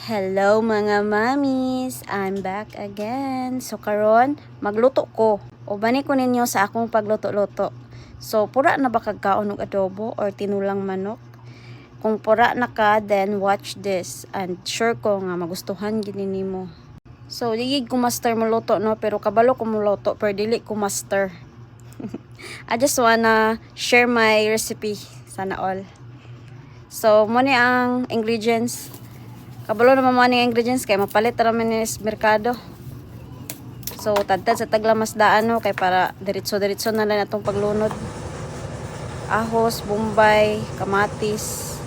Hello mga mamis, I'm back again. So karon magluto ko. O bani ko ninyo sa akong pagluto-luto. So pura na ba kagkaon og adobo or tinulang manok? Kung pura na ka, then watch this and sure ko nga magustuhan gid nimo. So digig ko master mo luto no, pero kabalo ko mo luto pero dili ko master. I just wanna share my recipe sana all. So mo ni ang ingredients. Kabalo naman mga ng ingredients kay mapalit ramen ni merkado. So tadtad sa taglamasdaan no kay para diretso-diretso na lang atong paglunod. Ahos, bombay, kamatis.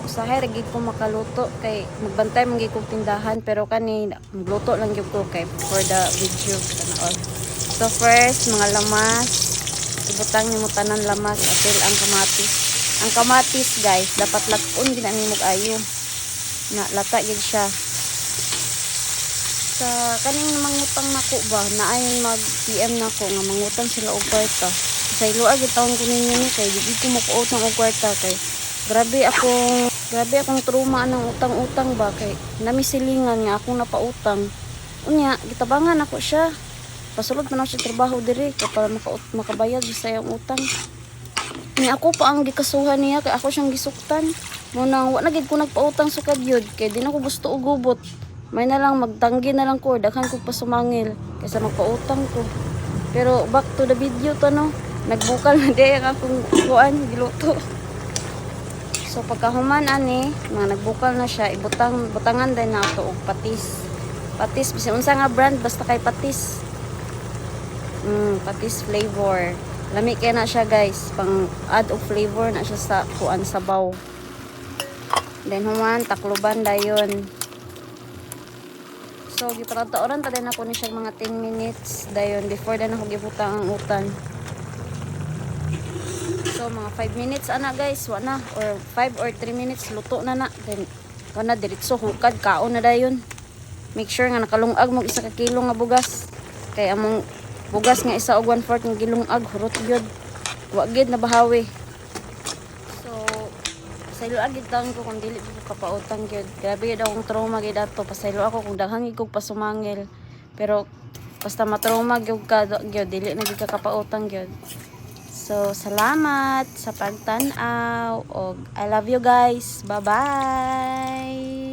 Usahay ra gid ko makaluto kay magbantay man gid kog tindahan pero kani magluto lang gyud ko kay for the video kana all. So first mga lamas, ibutang nimo tanan lamas atil ang kamatis. Ang kamatis guys dapat lag-on gid ani mo ayo. Na lata gid siya sa kaning mangutang nako ba naayon mag PM nako nga mangutang sila og kwarta sa iloa gid taon ko ninyo ni kay di ko makuutang og kwarta kay grabe akong trauma ng utang-utang ba kay namisilingan nga akong napautang unya gitabangan ako siya pasulod man ako sa trabaho diri kay para makabayad sa iyang utang ni ako pa ang gikasuhan niya kay ako siyang gisuktan muna wa na gid ko nagpautang sukad yun kay di na ko gusto og gubot may na lang magtanggi na lang ko daghan ko pa sumangil kaysa magpautang ko pero back to the video to no nagbukal na di ang akong kuan giluto so pagkahuman ani mga nagbukal na siya butangan din na ako og patis bisan unsa nga brand basta kay patis patis flavor lami kay na siya guys pang add og flavor na siya sa kuan sabaw. Then human takluban dayon. So giparatauran ta din ako ni siya mga 10 minutes dayon before na ako gibutang ang utan. So mga 5 minutes ana guys, wa na or 5 or 3 minutes luto na. Then kana diretso hukad kaon na dayon. Make sure nga nakalungag mo 1 ka kilo nga bugas. Kay among bugas nga 1 og 1/4 nga gilungag hurot gyud. Wa gyud na bahawi. Pasaylo agid taon ko kung dili ko kapautang gyud. Grabe gyud akong trauma gyud ato. Pasaylo ako kung daghang gid kog pasumangil. Pero basta matrauma gyud ka gyud dili na gyud ka kapautang gyud. So salamat sa pagtan-aw og I love you guys. Bye-bye.